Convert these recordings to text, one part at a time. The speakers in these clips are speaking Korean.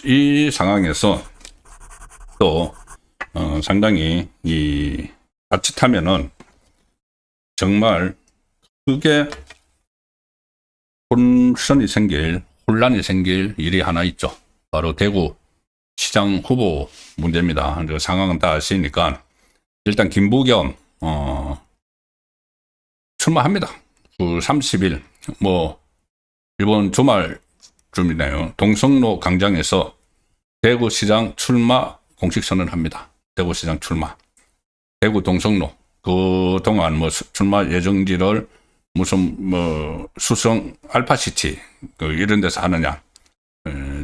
이 상황에서 또 상당히 자칫하면은 정말 크게 혼란이 생길 일이 하나 있죠. 바로 대구 시장 후보 문제입니다. 상황은 다 아시니까 일단 김부겸 출마합니다. 30일 이번 주말쯤이네요. 동성로 광장에서 대구시장 출마 공식 선언합니다. 대구시장 출마. 대구 동성로. 그동안 출마 예정지를 무슨 수성 알파시티 이런 데서 하느냐.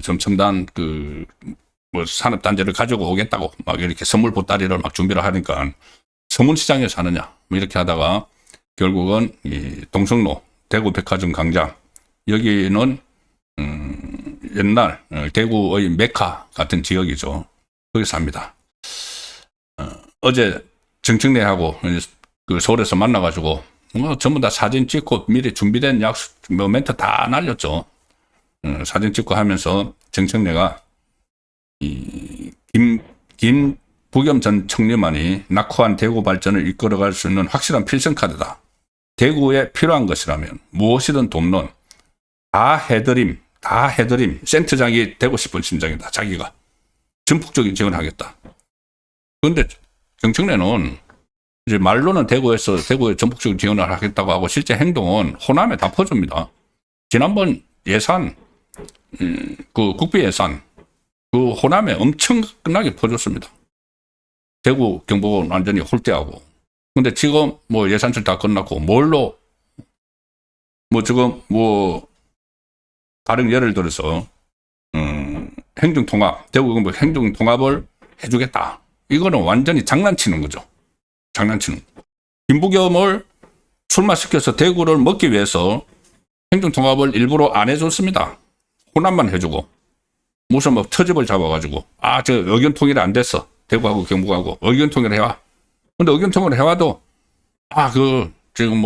좀 첨단 산업단지를 가지고 오겠다고 막 이렇게 선물 보따리를 막 준비를 하니까 서문시장에서 하느냐. 이렇게 하다가 결국은 이 동성로 대구 백화점 광장 여기는 옛날 대구의 메카 같은 지역이죠. 거기서 합니다. 어제 정청래하고 서울에서 만나가지고 전부 다 사진 찍고 미리 준비된 약속 멘트 다 날렸죠. 사진 찍고 하면서 정청래가 김부겸 전 청렴만이 낙후한 대구 발전을 이끌어갈 수 있는 확실한 필승카드다. 대구에 필요한 것이라면 무엇이든 돕는 다 해드림 센트장이 되고 싶은 심정이다. 자기가 전폭적인 지원을 하겠다. 그런데 정청래는 이제 말로는 대구에 전폭적인 지원을 하겠다고 하고 실제 행동은 호남에 다 퍼줍니다. 지난번 예산, 국비 예산, 호남에 엄청나게 퍼줬습니다. 대구 경북은 완전히 홀대하고. 근데 지금 예산철 다 끝났고 가령 예를 들어서 행정통합, 대구 경북 행정통합을 해주겠다. 이거는 완전히 장난치는 거죠. 장난치는. 김부겸을 출마시켜서 대구를 먹기 위해서 행정통합을 일부러 안 해줬습니다. 호남만 해주고 무슨 터집을 잡아가지고 저 의견 통일이 안 됐어. 대구하고 경북하고 의견 통일을 해와. 근데 의견 통일을 해와도 지금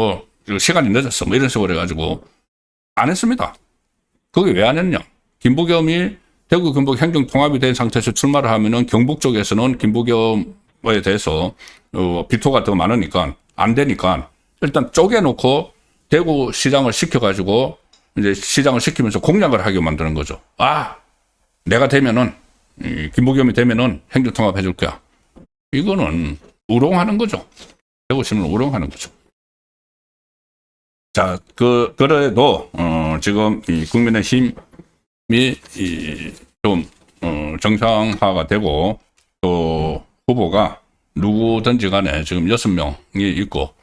시간이 늦었어. 이런 식으로 해가지고 안 했습니다. 그게 왜 안 했냐? 김부겸이 대구 경북 행정통합이 된 상태에서 출마를 하면은 경북 쪽에서는 김부겸에 대해서 비토가 더 많으니까 안 되니까 일단 쪼개놓고 대구 시장을 시켜가지고 이제 시장을 시키면서 공약을 하게 만드는 거죠. 내가 되면은 김부겸이 되면은 행정통합 해줄 거야. 이거는 우롱하는 거죠. 대구 시민을 우롱하는 거죠. 자, 그래도 지금 이 국민의힘이 좀 정상화가 되고 또 후보가 누구든지 간에 지금 6명이 있고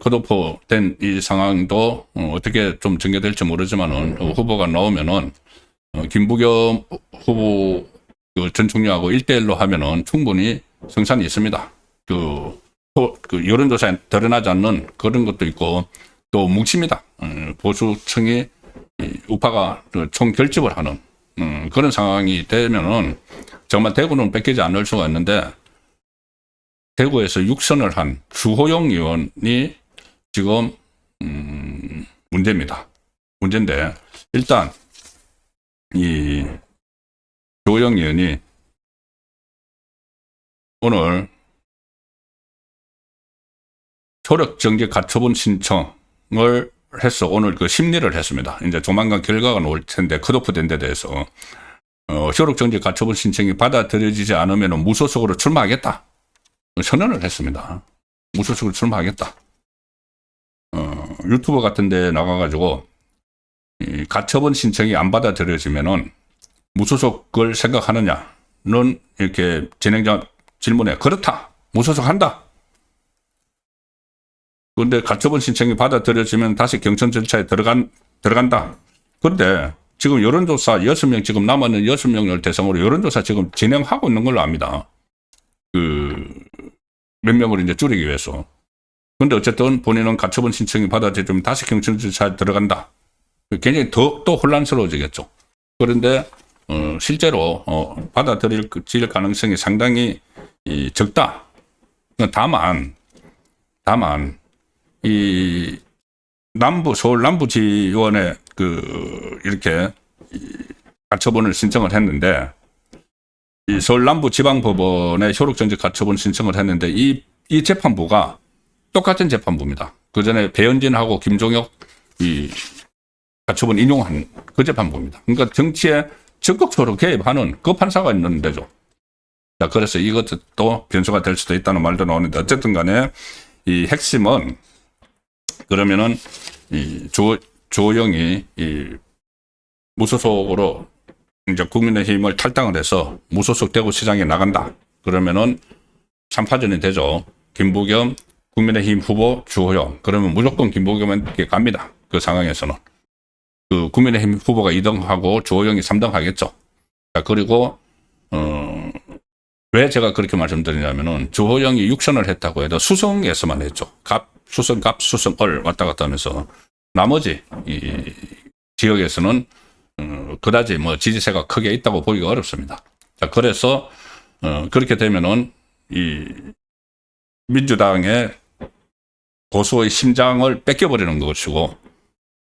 컷오프 된 이 상황도 어떻게 좀 전개될지 모르지만은 후보가 나오면은 김부겸 후보 전 총리하고 1대1로 하면은 충분히 성산이 있습니다. 여론조사에 드러나지 않는 그런 것도 있고 또 뭉칩니다. 보수층이 우파가 총결집을 하는 그런 상황이 되면은 정말 대구는 뺏기지 않을 수가 있는데 대구에서 6선을 한 주호영 의원이 지금 문제입니다. 문제인데 일단 이 주호영 의원이 오늘 효력정지 가처분 신청을 해서 오늘 심리를 했습니다. 이제 조만간 결과가 나올 텐데 컷오프 된 데 대해서 효력정지 가처분 신청이 받아들여지지 않으면 무소속으로 출마하겠다. 선언을 했습니다. 무소속으로 출마하겠다. 유튜브 같은 데 나가가지고 이 가처분 신청이 안 받아들여지면은 무소속을 생각하느냐는 이렇게 진행자 질문에 그렇다. 무소속 한다. 그런데 가처분 신청이 받아들여지면 다시 경선 절차에 들어간다. 그런데 지금 여론조사 6명 지금 남아있는 6명을 대상으로 여론조사 지금 진행하고 있는 걸로 압니다. 몇 명을 이제 줄이기 위해서. 그런데 어쨌든 본인은 가처분 신청이 받아들여지면 다시 경선 절차에 들어간다. 굉장히 더 또 혼란스러워지겠죠. 그런데 실제로 받아들일 가능성이 상당히 적다. 다만 다만 이 서울 남부지원에 이렇게 가처분을 신청을 했는데, 이 서울 남부지방법원에 효력정지 가처분 신청을 했는데, 이 재판부가 똑같은 재판부입니다. 그 전에 배현진하고 김종혁 이 가처분 인용한 그 재판부입니다. 그러니까 정치에 적극적으로 개입하는 그 판사가 있는 데죠. 자, 그래서 이것도 변수가 될 수도 있다는 말도 나오는데, 어쨌든 간에 이 핵심은, 그러면은 이 주호영이 이 무소속으로 이제 국민의힘을 탈당을 해서 무소속 대구시장에 나간다. 그러면은 3파전이 되죠. 김부겸 국민의힘 후보 주호영. 그러면 무조건 김부겸한테 갑니다. 그 상황에서는. 그 국민의힘 후보가 2등하고 주호영이 3등 하겠죠. 자, 그리고, 왜 제가 그렇게 말씀드리냐면은, 주호영이 6선을 했다고 해도 수성에서만 했죠. 수성, 수성,을 왔다 갔다 하면서, 나머지, 이 지역에서는, 그다지 지지세가 크게 있다고 보기가 어렵습니다. 자, 그래서, 그렇게 되면은, 이 민주당의 보수의 심장을 뺏겨버리는 것이고,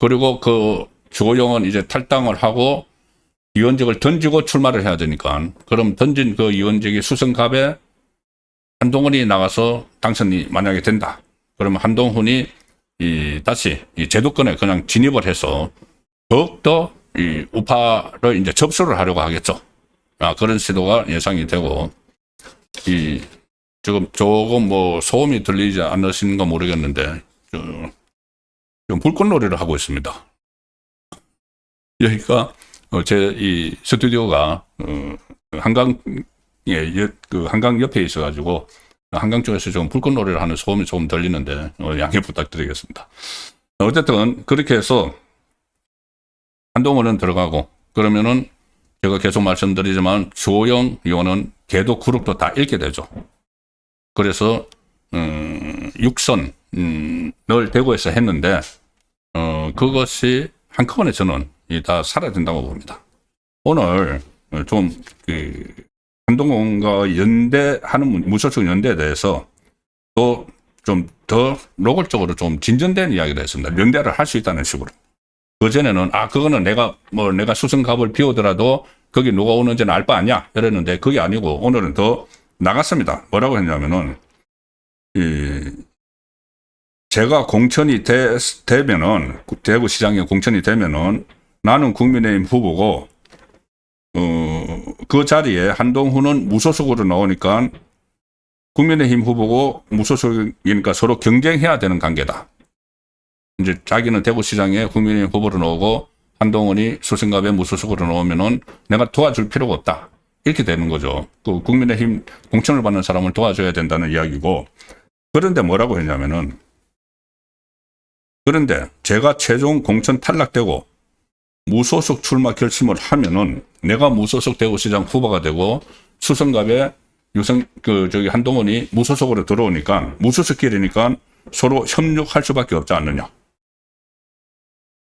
그리고 그 주호영은 이제 탈당을 하고 위원직을 던지고 출마를 해야 되니까, 그럼 던진 그 위원직이 수성갑에 한동훈이 나가서 당선이 만약에 된다. 그러면 한동훈이 다시 이 제도권에 그냥 진입을 해서 더욱더 이 우파를 이제 접수를 하려고 하겠죠. 그런 시도가 예상이 되고, 지금 조금 소음이 들리지 않으신가 모르겠는데, 좀 불꽃놀이를 하고 있습니다. 여기가 제 이 스튜디오가 한강 옆에 있어가지고 한강 쪽에서 좀 불꽃놀이를 하는 소음이 조금 들리는데 양해 부탁드리겠습니다. 어쨌든 그렇게 해서 한동훈은 들어가고, 그러면은 제가 계속 말씀드리지만 주호영 의원은 걔도 그룹도 다 잃게 되죠. 그래서 6선을 대구에서 했는데 그것이 한꺼번에 저는 다 사라진다고 봅니다. 오늘 좀 한동훈과 연대하는 무소속 연대에 대해서 또 좀 더 노골적으로 좀 진전된 이야기를 했습니다. 연대를 할 수 있다는 식으로. 그전에는 그거는 내가 수성갑을 비우더라도 거기 누가 오는지는 알 바 아니야 이랬는데, 그게 아니고 오늘은 더 나갔습니다. 뭐라고 했냐면은, 제가 공천이 되면은, 대구시장에 공천이 되면은 나는 국민의힘 후보고, 그 자리에 한동훈은 무소속으로 나오니까 국민의힘 후보고 무소속이니까 서로 경쟁해야 되는 관계다. 이제 자기는 대구시장에 국민의힘 후보로 나오고 한동훈이 수성갑에 무소속으로 나오면은 내가 도와줄 필요가 없다. 이렇게 되는 거죠. 그 국민의힘 공천을 받는 사람을 도와줘야 된다는 이야기고, 그런데 뭐라고 했냐면은, 그런데 제가 최종 공천 탈락되고 무소속 출마 결심을 하면은 내가 무소속 대구시장 후보가 되고 수성갑에 한동훈이 무소속으로 들어오니까, 무소속끼리니까 서로 협력할 수밖에 없지 않느냐.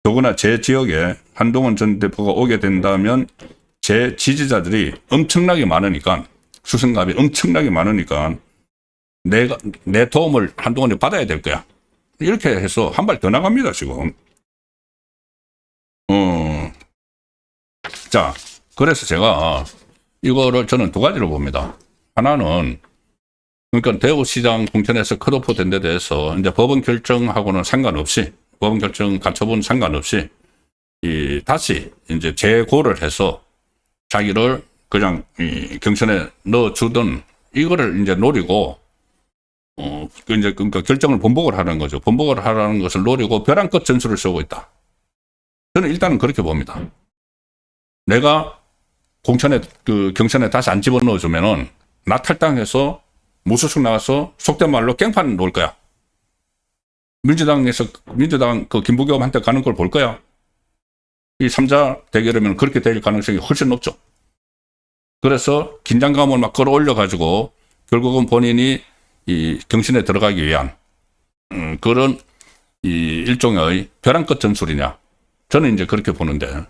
더구나 제 지역에 한동훈 전 대표가 오게 된다면 제 지지자들이 엄청나게 많으니까, 수성갑이 엄청나게 많으니까 내 도움을 한동훈이 받아야 될 거야. 이렇게 해서 한 발 더 나갑니다, 지금. 자, 그래서 제가 이거를 저는 두 가지로 봅니다. 하나는, 그러니까 대구시장 공천에서 컷오프 된 데 대해서 이제 법원 결정하고는 상관없이, 법원 결정 가처분 상관없이, 다시 이제 재고를 해서 자기를 그냥 경선에 넣어주던 이거를 이제 노리고, 그러니까 결정을 번복을 하는 거죠. 번복을 하라는 것을 노리고 벼랑 끝 전술을 쓰고 있다. 저는 일단은 그렇게 봅니다. 내가 경선에 다시 안 집어넣어주면은 나 탈당해서 무소속 나가서 속된 말로 깽판 놓을 거야. 민주당 그 김부겸한테 가는 걸 볼 거야. 이 3자 대결이면 그렇게 될 가능성이 훨씬 높죠. 그래서 긴장감을 막 끌어올려가지고 결국은 본인이 이 경선에 들어가기 위한 그런 일종의 벼랑 끝 전술이냐. 저는 이제 그렇게 보는데,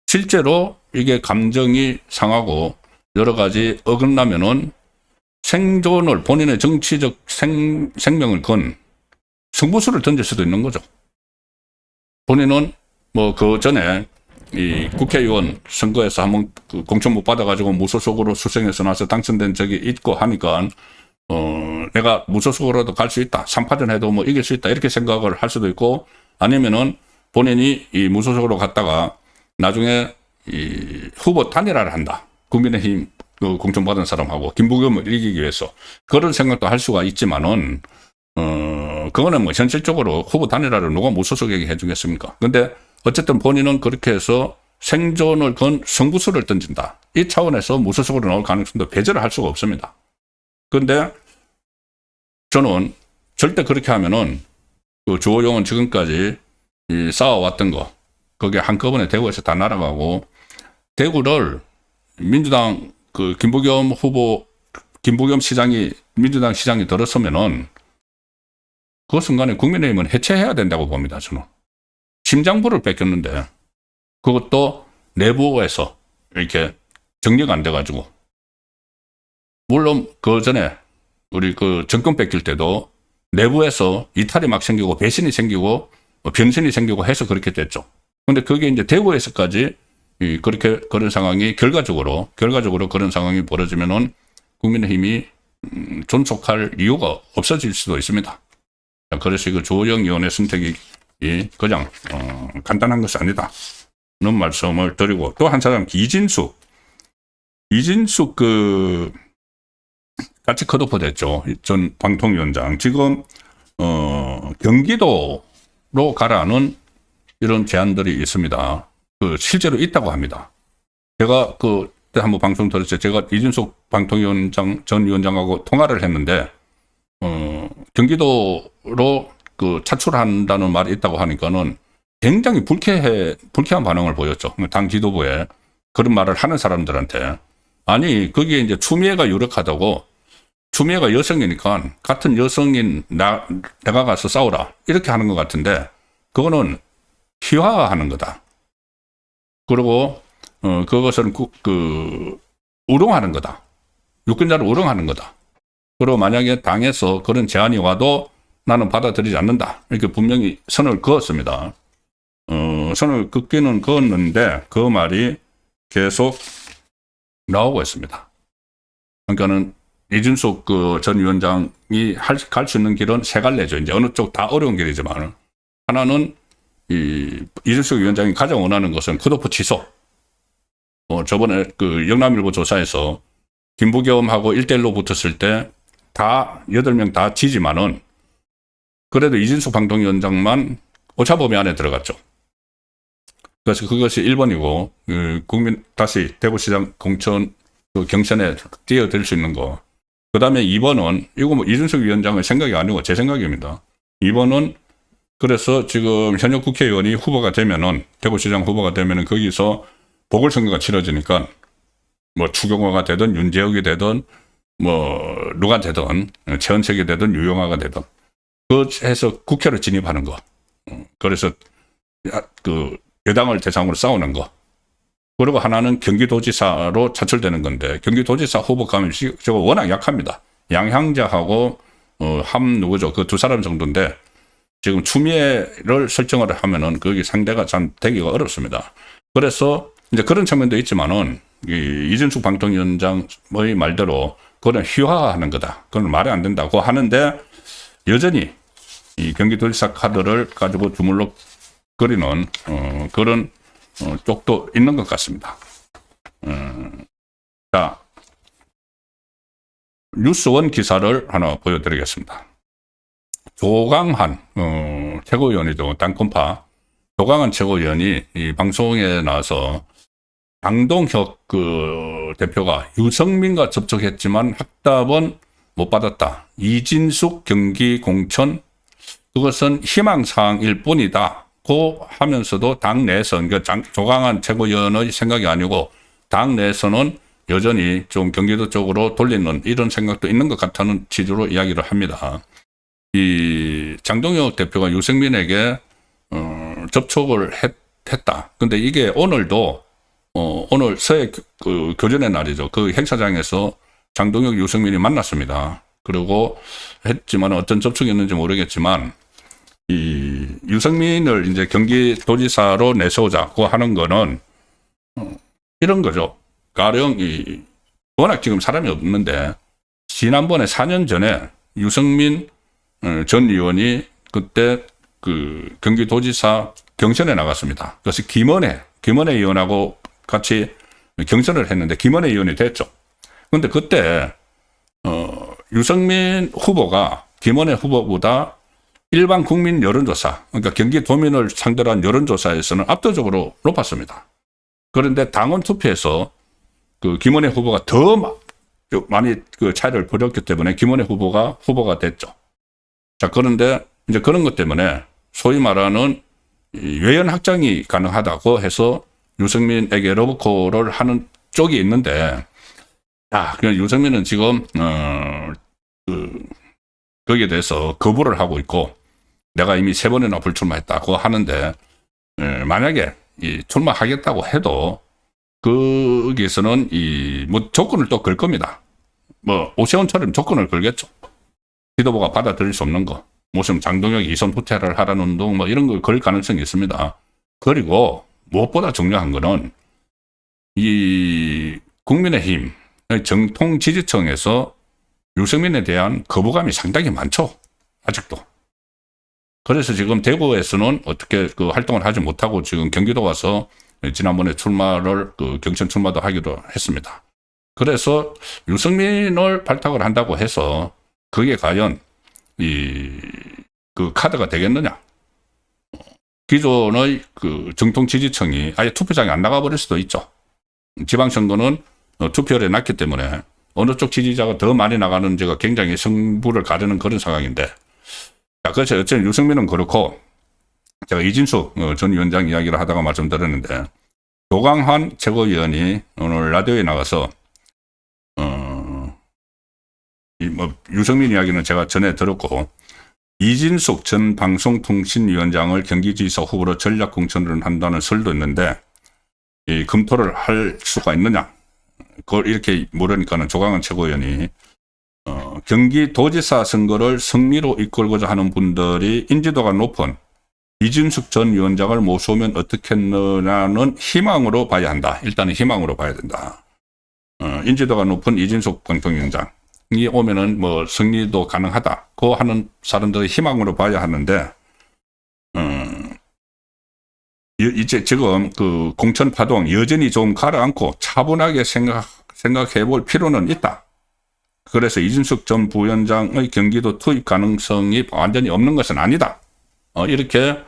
실제로 이게 감정이 상하고 여러 가지 어긋나면은 생존을, 본인의 정치적 생명을 건 승부수를 던질 수도 있는 거죠. 본인은 뭐 그 전에 이 국회의원 선거에서 한번 그 공천 못 받아가지고 무소속으로 수성해서 나서 당선된 적이 있고 하니까 내가 무소속으로도 갈 수 있다. 3파전 해도 뭐 이길 수 있다. 이렇게 생각을 할 수도 있고, 아니면은 본인이 이 무소속으로 갔다가 나중에 이 후보 단일화를 한다. 국민의힘 그 공천 받은 사람하고 김부겸을 이기기 위해서. 그런 생각도 할 수가 있지만은, 그거는 뭐 현실적으로 후보 단일화를 누가 무소속에게 해주겠습니까? 근데 어쨌든 본인은 그렇게 해서 생존을 건 승부수를 던진다. 이 차원에서 무소속으로 나올 가능성도 배제를 할 수가 없습니다. 근데 저는 절대 그렇게 하면은 그 주호영은 지금까지 쌓아왔던 거, 그게 한꺼번에 대구에서 다 날아가고, 대구를 민주당 그 김부겸 시장이 민주당 시장이 들었으면은 그 순간에 국민의힘은 해체해야 된다고 봅니다. 저는 심장부를 뺏겼는데 그것도 내부에서 이렇게 정리가 안 돼가지고, 물론 그 전에 우리 그 정권 뺏길 때도 내부에서 이탈이 막 생기고 배신이 생기고 변신이 생기고 해서 그렇게 됐죠. 근데 그게 이제 대구에서까지 그렇게 그런 상황이 결과적으로 그런 상황이 벌어지면은 국민의힘이 존속할 이유가 없어질 수도 있습니다. 그래서 이거 주호영 의원의 선택이 그냥 간단한 것이 아니다는 말씀을 드리고, 또 한 사람 이진숙 그 같이 컷오프 됐죠. 전 방통위원장. 지금 경기도로 가라는 이런 제안들이 있습니다. 그 실제로 있다고 합니다. 제가 그때 한번 방송 들었어요. 제가 이진숙 방통위원장 전 위원장하고 통화를 했는데 경기도로 그 차출한다는 말이 있다고 하니까는 굉장히 불쾌한 반응을 보였죠. 당 지도부에 그런 말을 하는 사람들한테. 아니, 거기에 이제 추미애가 유력하다고, 추미애가 여성이니까 같은 여성인 내가 가서 싸우라, 이렇게 하는 것 같은데, 그거는 희화화하는 거다. 그리고 그것은 우롱하는 거다. 유권자를 우롱하는 거다. 그리고 만약에 당에서 그런 제안이 와도 나는 받아들이지 않는다, 이렇게 분명히 선을 그었습니다. 선을 긋기는 그었는데 그 말이 계속 나오고 있습니다. 그러니까는 이준석 그 전 위원장이 갈 수 있는 길은 세 갈래죠. 이제 어느 쪽 다 어려운 길이지만, 하나는 이준석 위원장이 가장 원하는 것은 컷오프 취소. 저번에 그 영남일보 조사에서 김부겸하고 1대1로 붙었을 때 다 8명 다 지지만은 그래도 이진숙 방통위원장만 오차범위 안에 들어갔죠. 그래서 그것이 1번이고, 다시 대구시장 공천 그 경선에 뛰어들 수 있는 거. 그 다음에 2번은, 이거 뭐 이준석 위원장의 생각이 아니고 제 생각입니다. 2번은, 그래서 지금 현역 국회의원이 후보가 되면은, 대구시장 후보가 되면은 거기서 보궐선거가 치러지니까, 뭐 추경호가 되든 윤재욱이 되든, 뭐 누가 되든, 최은책이 되든 유영아가 되든, 그 해서 국회로 진입하는 거. 그래서 그 여당을 대상으로 싸우는 거. 그리고 하나는 경기도지사로 차출되는 건데, 경기도지사 후보 가면 저거 워낙 약합니다. 양향자하고 누구죠? 그 두 사람 정도인데, 지금 추미애를 설정을 하면은 거기 상대가 참 되기가 어렵습니다. 그래서 이제 그런 측면도 있지만은 이준숙 방통위원장의 말대로 그건 희화화하는 거다. 그건 말이 안 된다고 하는데, 여전히 이 경기도지사 카드를 가지고 주물럭거리는 그런 쪽도 있는 것 같습니다. 자, 뉴스원 기사를 하나 보여드리겠습니다. 조강한 최고위원이죠. 땅콩파 조강한 최고위원이 이 방송에 나와서 장동혁 그 대표가 유성민과 접촉했지만 확답은 못 받았다. 이진숙 경기 공천, 그것은 희망사항일 뿐이다. 고 하면서도 당 내에서, 조강한 최고위원의 생각이 아니고 당 내에서는 여전히 좀 경기도 쪽으로 돌리는 이런 생각도 있는 것 같다는 취지로 이야기를 합니다. 이 장동혁 대표가 유승민에게 접촉을 했다. 근데 이게 오늘도 오늘 서해 그 교전의 날이죠. 그 행사장에서 장동혁, 유승민이 만났습니다. 그리고 했지만 어떤 접촉이었는지 모르겠지만 이 유승민을 이제 경기도지사로 내세우자고 하는 거는 이런 거죠. 가령 워낙 지금 사람이 없는데 지난번에 4년 전에 유승민 전 의원이 그때 그 경기도지사 경선에 나갔습니다. 그래서 김원혜 의원하고 같이 경선을 했는데 김원혜 의원이 됐죠. 그런데 그때 유승민 후보가 김원혜 후보보다 일반 국민 여론조사, 그러니까 경기도민을 상대로 한 여론조사에서는 압도적으로 높았습니다. 그런데 당원 투표에서 그 김원혜 후보가 더 많이 그 차이를 벌였기 때문에 김원혜 후보가 됐죠. 자, 그런데 이제 그런 것 때문에 소위 말하는 외연 확장이 가능하다고 해서 유승민에게 러브콜을 하는 쪽이 있는데, 유승민은 지금 거기에 대해서 거부를 하고 있고, 내가 이미 3번이나 불출마했다고 하는데, 만약에 출마하겠다고 해도 거기에서는 뭐 조건을 또 걸 겁니다. 뭐 오세훈처럼 조건을 걸겠죠. 지도부가 받아들일 수 없는 거, 무슨 장동혁 이선 후퇴를 하라는 운동, 뭐 이런 걸 걸 가능성이 있습니다. 그리고 무엇보다 중요한 거는 이 국민의힘 정통 지지층에서 유승민에 대한 거부감이 상당히 많죠. 아직도. 그래서 지금 대구에서는 어떻게 그 활동을 하지 못하고 지금 경기도 와서 지난번에 출마를 경선 출마도 하기도 했습니다. 그래서 유승민을 발탁을 한다고 해서 그게 과연 그 카드가 되겠느냐? 기존의 그 정통 지지층이 아예 투표장에 안 나가버릴 수도 있죠. 지방선거는 투표율이 낮기 때문에 어느 쪽 지지자가 더 많이 나가는지가 굉장히 승부를 가르는 그런 상황인데, 자, 그래서 어쨌든 유승민은 그렇고, 제가 이진숙 전 위원장 이야기를 하다가 말씀드렸는데, 조강환 최고위원이 오늘 라디오에 나가서 유승민 이야기는 제가 전에 들었고, 이진숙 전 방송통신위원장을 경기지사 후보로 전략공천을 한다는 설도 있는데, 검토를 할 수가 있느냐? 그걸 이렇게 물으니까는 조강환 최고위원이 경기도지사 선거를 승리로 이끌고자 하는 분들이 인지도가 높은 이진숙 전 위원장을 모셔오면 어떻겠느냐는 희망으로 봐야 한다. 일단은 희망으로 봐야 된다. 인지도가 높은 이진숙 방통위원장이 오면은 뭐 승리도 가능하다고 하는 사람들의 희망으로 봐야 하는데, 이제 지금 그 공천 파동 여전히 좀 가라앉고 차분하게 생각해 볼 필요는 있다. 그래서 이진숙 전 부위원장의 경기도 투입 가능성이 완전히 없는 것은 아니다. 이렇게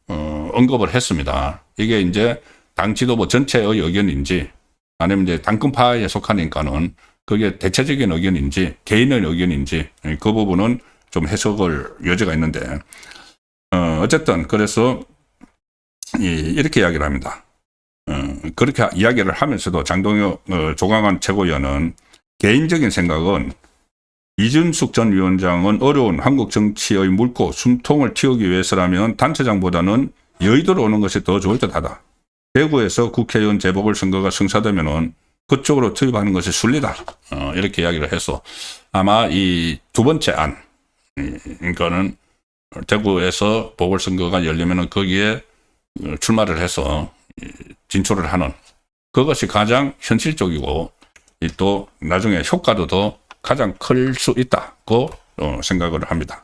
언급을 했습니다. 이게 이제 당 지도부 전체의 의견인지 아니면 이제 당권파에 속하니까는 그게 대체적인 의견인지 개인의 의견인지 그 부분은 좀 해석을 여지가 있는데, 어쨌든 그래서 이렇게 이야기를 합니다. 그렇게 이야기를 하면서도 장동혁 조강환 최고위원은 개인적인 생각은 이준숙 전 위원장은 어려운 한국 정치의 묽고 숨통을 틔우기 위해서라면 단체장보다는 여의도로 오는 것이 더 좋을 듯하다. 대구에서 국회의원 재보궐선거가 성사되면은 그쪽으로 투입하는 것이 순리다. 이렇게 이야기를 해서 아마 이 두 번째 안, 그러니까는 대구에서 보궐선거가 열리면은 거기에 출마를 해서 진출을 하는 그것이 가장 현실적이고 또 나중에 효과도 더 가장 클 수 있다고 생각을 합니다.